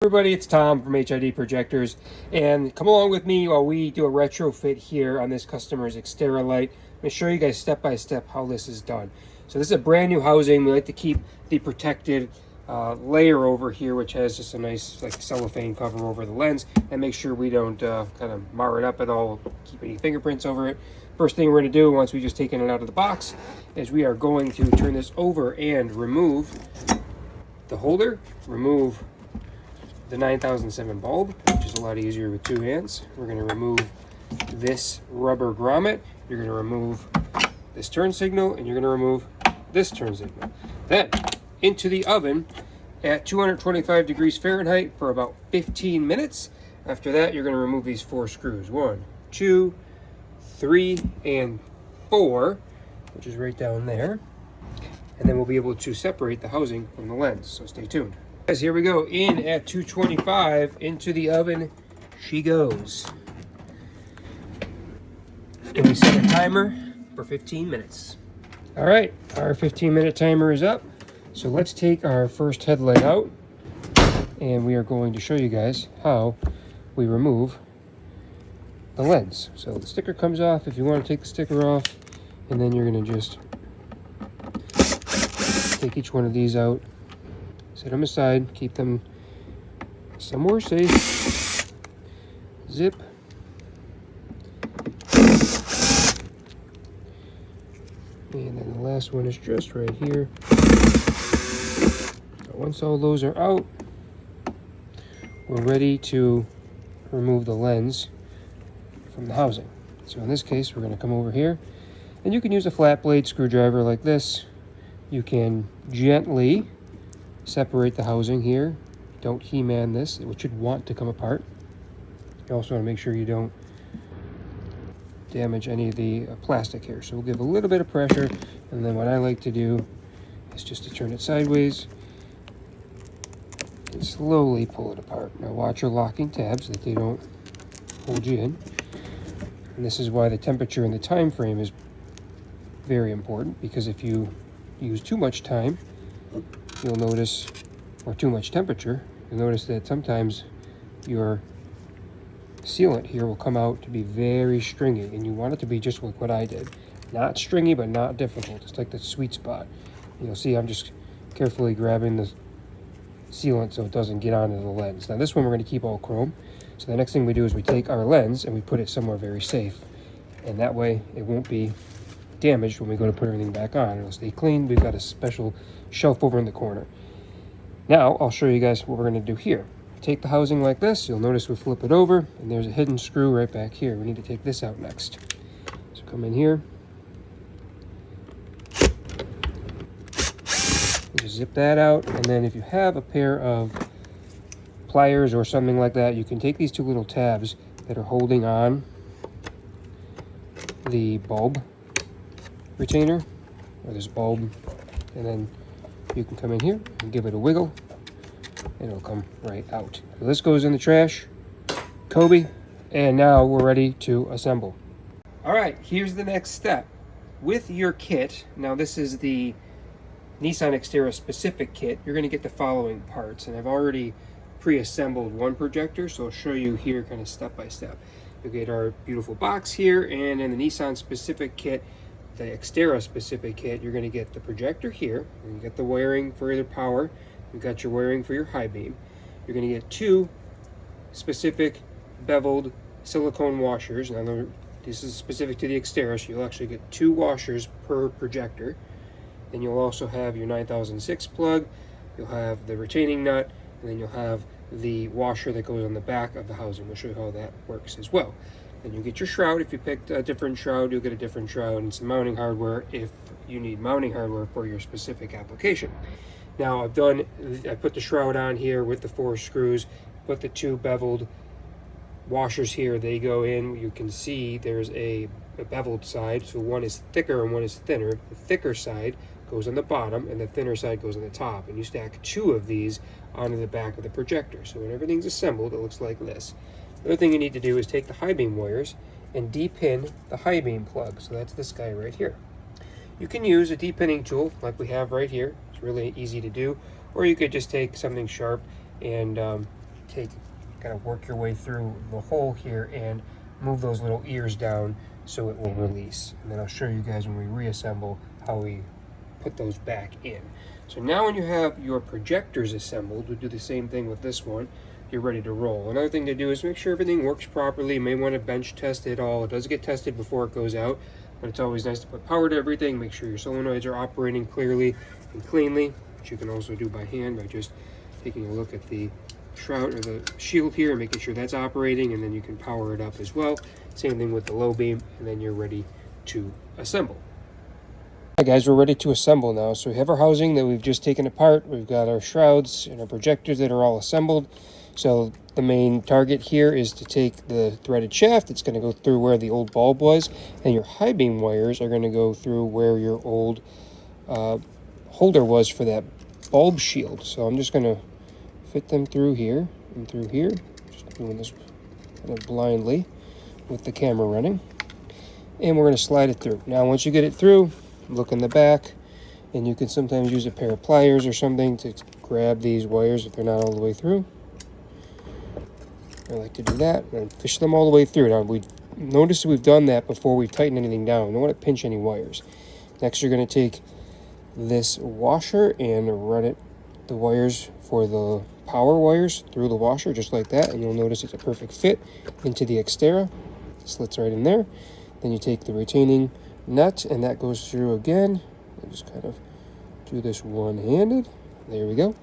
Everybody, it's Tom from HID Projectors, and come along with me while we do a retrofit here on this customer's Xterra light. I'm going to show you guys step by step how this is done. So this is a brand new housing. We like to keep the protected layer over here, which has just a nice like cellophane cover over the lens, and make sure we don't kind of mar it up at all, keep any fingerprints over it. First thing we're going to do once we just taken it out of the box is we are going to turn this over and remove the holder, remove the 9007 bulb, which is a lot easier with two hands. We're going to remove this rubber grommet. You're going to remove this turn signal, and you're going to remove this turn signal. Then into the oven at 225 degrees Fahrenheit for about 15 minutes. After that, you're going to remove these 4 screws. 1, 2, 3, and 4, which is right down there. And then we'll be able to separate the housing from the lens, so stay tuned. Guys, here we go. In at 225, into the oven she goes. And we set a timer for 15 minutes. All right, our 15-minute timer is up. So let's take our first headlight out, and we are going to show you guys how we remove the lens. So the sticker comes off if you want to take the sticker off, and then you're going to just take each one of these out. Set them aside, keep them somewhere safe. Zip. And then the last one is just right here. So once all those are out, we're ready to remove the lens from the housing. So in this case, we're going to come over here, and you can use a flat blade screwdriver like this. You can gently separate the housing here. Don't He-Man this, it should want to come apart. You also want to make sure you don't damage any of the plastic here. So we'll give a little bit of pressure, and then what I like to do is just to turn it sideways and slowly pull it apart. Now watch your locking tabs that they don't hold you in. And this is why the temperature and the time frame is very important, because if you use too much time, you'll notice, or too much temperature, you'll notice that sometimes your sealant here will come out to be very stringy, and you want it to be just like what I did. Not stringy, but not difficult. It's like the sweet spot. You'll see I'm just carefully grabbing the sealant so it doesn't get onto the lens. Now this one we're going to keep all chrome. So the next thing we do is we take our lens and we put it somewhere very safe. And that way it won't be damaged when we go to put everything back on. It'll stay clean. We've got a special shelf over in the corner. Now I'll show you guys what we're going to do here. Take the housing like this. You'll notice we flip it over, and there's a hidden screw right back here. We need to take this out next. So come in here. Just zip that out, and then if you have a pair of pliers or something like that, you can take these 2 little tabs that are holding on the bulb retainer, or this bulb, and then you can come in here and give it a wiggle, and it'll come right out. So this goes in the trash, Kobe, and now we're ready to assemble. All right, here's the next step. With your kit, now this is the Nissan Xterra specific kit, you're going to get the following parts, and I've already pre-assembled one projector, so I'll show you here kind of step by step. You'll get our beautiful box here, and in the Nissan specific kit, the Xterra specific kit, you're going to get the projector here, and you get the wiring for either power, you've got your wiring for your high beam. You're going to get 2 specific beveled silicone washers. Now this is specific to the Xterra, so you'll actually get 2 washers per projector. Then you'll also have your 9006 plug, you'll have the retaining nut, and then you'll have the washer that goes on the back of the housing. We'll show you how that works as well. Then you get your shroud. If you picked a different shroud, you'll get a different shroud, and some mounting hardware if you need mounting hardware for your specific application. Now I put the shroud on here with the 4 screws, put the 2 beveled washers here, they go in. You can see there's a beveled side, so one is thicker and one is thinner. The thicker side goes on the bottom and the thinner side goes on the top, and you stack 2 of these onto the back of the projector. So when everything's assembled, it looks like this. The other thing you need to do is take the high beam wires and de-pin the high beam plug. So that's this guy right here. You can use a de-pinning tool like we have right here. It's really easy to do, or you could just take something sharp and kind of work your way through the hole here and move those little ears down so it will release. And then I'll show you guys when we reassemble how we put those back in. So now when you have your projectors assembled, we'll do the same thing with this one. You're ready to roll. Another thing to do is make sure everything works properly. You may want to bench test it all. It does get tested before it goes out, but it's always nice to put power to everything. Make sure your solenoids are operating clearly and cleanly, which you can also do by hand by just taking a look at the shroud or the shield here and making sure that's operating, and then you can power it up as well. Same thing with the low beam, and then you're ready to assemble. Alright guys, we're ready to assemble now. So we have our housing that we've just taken apart. We've got our shrouds and our projectors that are all assembled. So the main target here is to take the threaded shaft. It's going to go through where the old bulb was, and your high beam wires are going to go through where your old holder was for that bulb shield. So I'm just going to fit them through here and through here. Just doing this kind of blindly with the camera running. And we're going to slide it through. Now once you get it through, look in the back, and you can sometimes use a pair of pliers or something to grab these wires if they're not all the way through. I like to do that and fish them all the way through. Now we notice we've done that before we've tightened anything down. We don't want to pinch any wires. Next you're going to take this washer and run the wires for the power wires through the washer just like that, and you'll notice it's a perfect fit into the Xterra. Slits right in there. Then you take the retaining nut and that goes through again. You just kind of do this one-handed. There we go.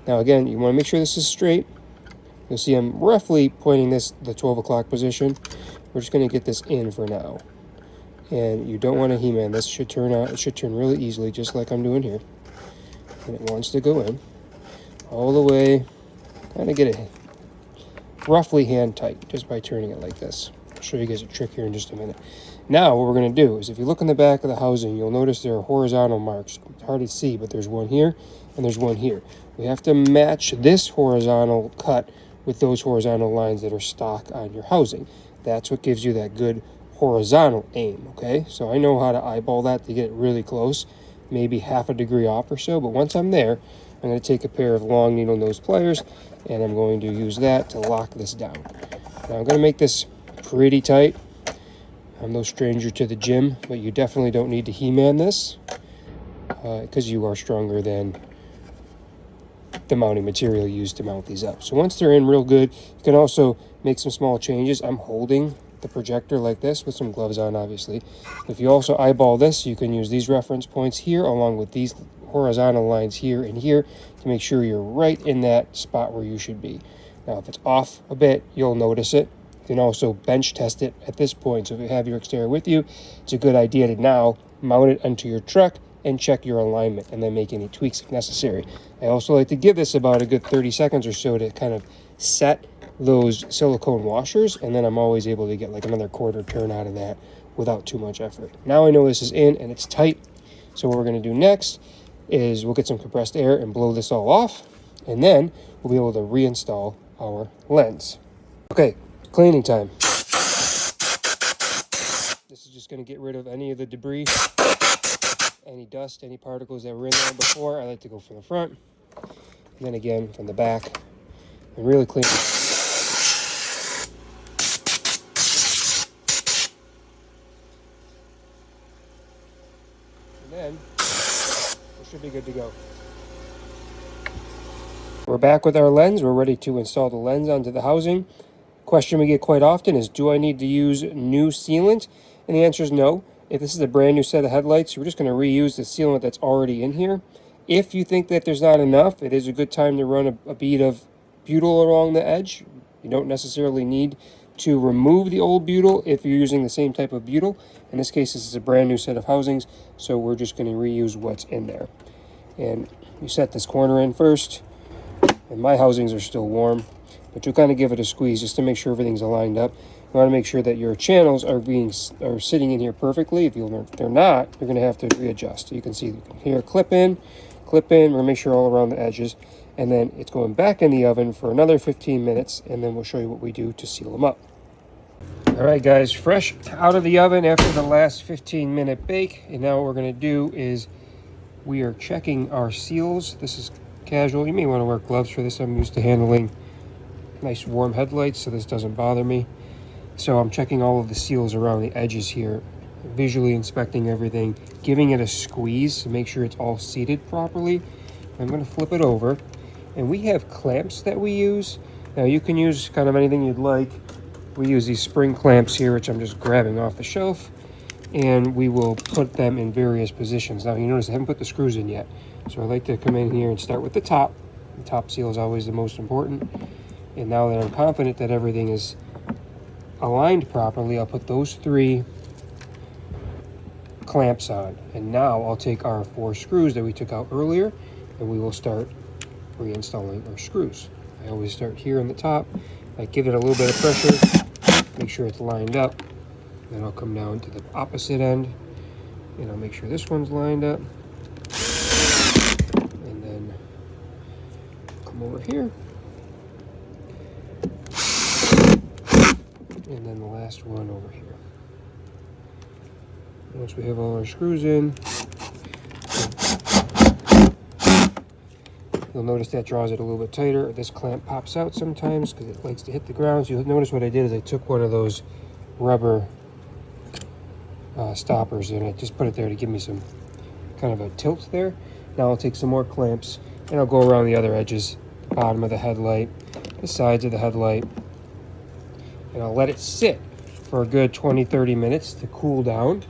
Now again, you want to make sure this is straight. You'll see I'm roughly pointing this the 12 o'clock position. We're just going to get this in for now. And you don't want to He-Man. This should turn out, it should turn really easily, just like I'm doing here. And it wants to go in all the way, kind of get it roughly hand tight just by turning it like this. I'll show you guys a trick here in just a minute. Now what we're going to do is if you look in the back of the housing, you'll notice there are horizontal marks. It's hard to see, but there's one here and there's one here. We have to match this horizontal cut with those horizontal lines that are stock on your housing. That's what gives you that good horizontal aim, okay? So I know how to eyeball that to get it really close, maybe half a degree off or so, but once I'm there, I'm going to take a pair of long needle nose pliers and I'm going to use that to lock this down. Now I'm going to make this pretty tight. I'm no stranger to the gym, but you definitely don't need to He-Man this because you are stronger than the mounting material used to mount these up. So once they're in real good, you can also make some small changes. I'm holding the projector like this with some gloves on, obviously. If you also eyeball this, you can use these reference points here along with these horizontal lines here and here to make sure you're right in that spot where you should be. Now if it's off a bit, you'll notice it. You can also bench test it at this point. So if you have your Xterra with you, it's a good idea to now mount it onto your truck and check your alignment and then make any tweaks if necessary. I also like to give this about a good 30 seconds or so to kind of set those silicone washers, and then I'm always able to get like another quarter turn out of that without too much effort. Now I know this is in and it's tight. So what we're going to do next is we'll get some compressed air and blow this all off, and then we'll be able to reinstall our lens. Okay, cleaning time. This is just going to get rid of any of the debris, any dust, any particles that were in there before. I like to go from the front and then again from the back and really clean it. And then we should be good to go. We're back with our lens. We're ready to install the lens onto the housing. Question we get quite often is, do I need to use new sealant? And the answer is no. If this is a brand new set of headlights, we're just going to reuse the sealant that's already in here. If you think that there's not enough, it is a good time to run a bead of butyl along the edge. You don't necessarily need to remove the old butyl if you're using the same type of butyl. In this case, this is a brand new set of housings, so we're just going to reuse what's in there. And you set this corner in first, and my housings are still warm, but you'll kind of give it a squeeze just to make sure everything's aligned up. You want to make sure that your channels are sitting in here perfectly. If they're not, you're going to have to readjust. You can see here, clip in. We're going to make sure all around the edges, and then it's going back in the oven for another 15 minutes, and then we'll show you what we do to seal them up. All right, guys, fresh out of the oven after the last 15-minute bake, and now what we're going to do is we are checking our seals. This is casual. You may want to wear gloves for this. I'm used to handling nice warm headlights, so this doesn't bother me. So I'm checking all of the seals around the edges here, visually inspecting everything, giving it a squeeze to make sure it's all seated properly. I'm going to flip it over, and we have clamps that we use. Now you can use kind of anything you'd like. We use these spring clamps here, which I'm just grabbing off the shelf, and we will put them in various positions. Now you notice I haven't put the screws in yet, so I like to come in here and start with the top. The top seal is always the most important. And now that I'm confident that everything is aligned properly, I'll put those 3 clamps on. And now I'll take our 4 screws that we took out earlier, and we will start reinstalling our screws. I always start here on the top. I give it a little bit of pressure, make sure it's lined up. Then I'll come down to the opposite end, and I'll make sure this one's lined up. And then come over here. And then the last one over here. Once we have all our screws in, you'll notice that draws it a little bit tighter. This clamp pops out sometimes because it likes to hit the ground. So you'll notice what I did is I took one of those rubber stoppers and I just put it there to give me some kind of a tilt there. Now I'll take some more clamps and I'll go around the other edges, the bottom of the headlight, the sides of the headlight, and I'll let it sit for a good 20-30 minutes to cool down.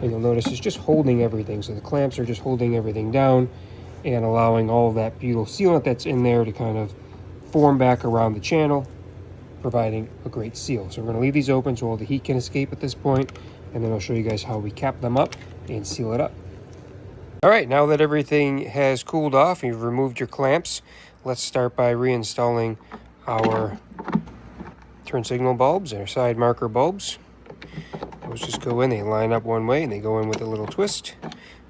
And you'll notice it's just holding everything. So the clamps are just holding everything down and allowing all of that butyl sealant that's in there to kind of form back around the channel, providing a great seal. So we're going to leave these open so all the heat can escape at this point, and then I'll show you guys how we cap them up and seal it up. All right, now that everything has cooled off and you've removed your clamps, let's start by reinstalling our turn signal bulbs and our side marker bulbs. Those just go in, they line up one way and they go in with a little twist.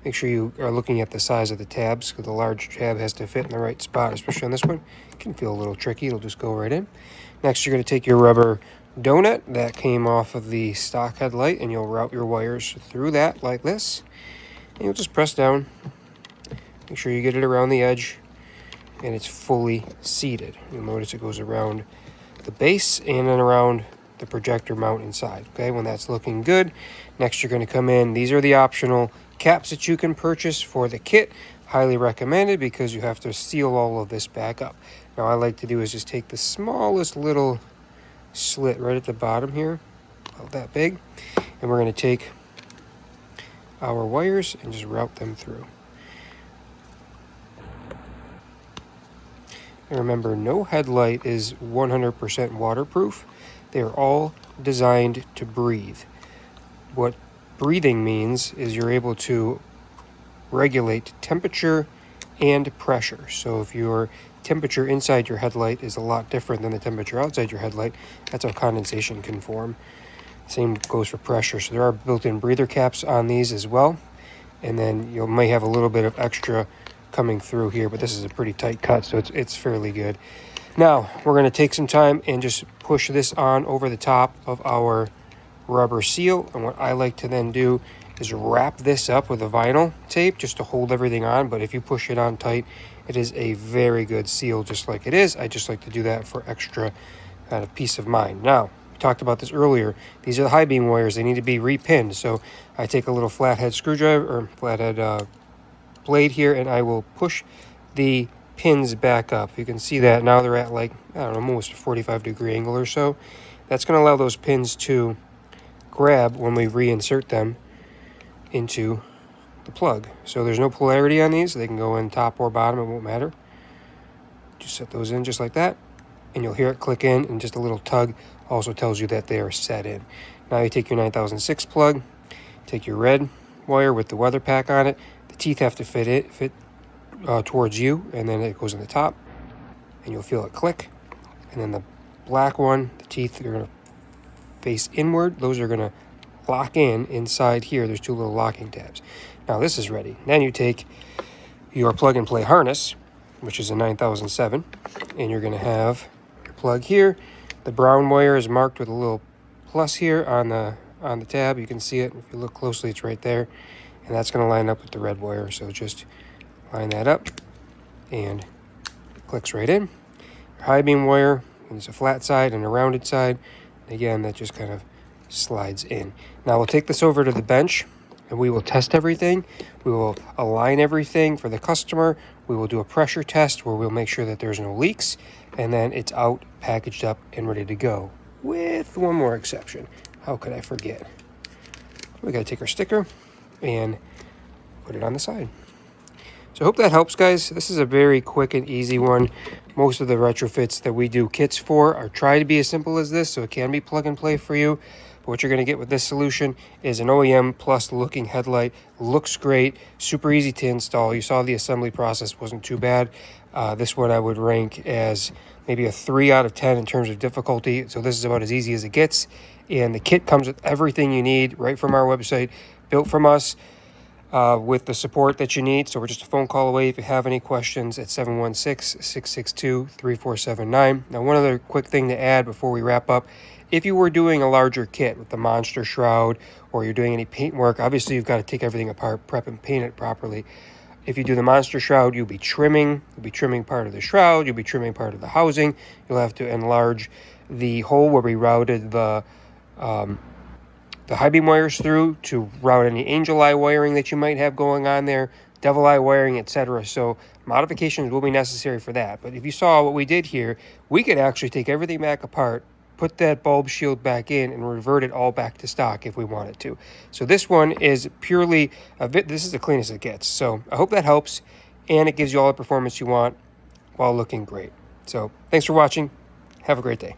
Make sure you are looking at the size of the tabs because the large tab has to fit in the right spot, especially on this one. It can feel a little tricky, it'll just go right in. Next, you're going to take your rubber donut that came off of the stock headlight and you'll route your wires through that like this. And you'll just press down. Make sure you get it around the edge and it's fully seated. You'll notice it goes around the base and then around the projector mount inside. Okay, when that's looking good, next you're going to come in. These are the optional caps that you can purchase for the kit. Highly recommended because you have to seal all of this back up. Now what I like to do is just take the smallest little slit right at the bottom here, about that big, and we're going to take our wires and just route them through. And remember, no headlight is 100% waterproof. They are all designed to breathe. What breathing means is you're able to regulate temperature and pressure. So if your temperature inside your headlight is a lot different than the temperature outside your headlight, that's how condensation can form. Same goes for pressure. So there are built-in breather caps on these as well. And then you may have a little bit of extra coming through here, but this is a pretty tight cut, so it's fairly good. Now we're going to take some time and just push this on over the top of our rubber seal. And what I like to then do is wrap this up with a vinyl tape just to hold everything on. But if you push it on tight, it is a very good seal just like it is. I just like to do that for extra kind of peace of mind. Now, we talked about this earlier. These are the high beam wires. They need to be repinned. So I take a little flathead screwdriver or flathead blade here, and I will push the pins back up. You can see that now they're at like, I don't know, almost a 45-degree angle or so. That's going to allow those pins to grab when we reinsert them into the plug. So there's no polarity on these. They can go in top or bottom, it won't matter. Just set those in just like that, and you'll hear it click in, and just a little tug also tells you that they are set in. Now you take your 9006 plug, take your red wire with the weather pack on it. The teeth have to fit towards you, and then it goes in the top, and you'll feel it click. And then the black one, the teeth are going to face inward. Those are going to lock in inside here. There's two little locking tabs. Now this is ready. Then you take your plug and play harness, which is a 9007, and you're going to have your plug here. The brown wire is marked with a little plus here on the tab. You can see it. If you look closely, it's right there, and that's going to line up with the red wire. So just line that up, and it clicks right in. Your high beam wire And there's a flat side and a rounded side. Again, that just kind of slides in. Now we'll take this over to the bench and we will test everything. We will align everything for the customer. We will do a pressure test where we'll make sure that there's no leaks, and then it's out, packaged up, and ready to go. With one more exception. How could I forget? We gotta take our sticker and put it on the side. So I hope that helps, guys. This is a very quick and easy one. Most of the retrofits that we do kits for are try to be as simple as this, so it can be plug and play for you. But what you're going to get with this solution is an OEM plus looking headlight. Looks great, super easy to install. You saw the assembly process wasn't too bad. This one I would rank as maybe a 3 out of 10 in terms of difficulty. So this is about as easy as it gets. And the kit comes with everything you need right from our website, built from us. With the support that you need. So we're just a phone call away if you have any questions at 716-662-3479. Now, one other quick thing to add before we wrap up. If you were doing a larger kit with the monster shroud, or you're doing any paint work, obviously you've got to take everything apart, prep and paint it properly. If you do the monster shroud, you'll be trimming part of the shroud, you'll be trimming part of the housing. You'll have to enlarge the hole where we routed the high beam wires through to route any angel eye wiring that you might have going on there, devil eye wiring, etc. So modifications will be necessary for that. But if you saw what we did here, we could actually take everything back apart, put that bulb shield back in, and revert it all back to stock if we wanted to. So this one is purely, this is the cleanest it gets. So I hope that helps, and it gives you all the performance you want while looking great. So thanks for watching. Have a great day.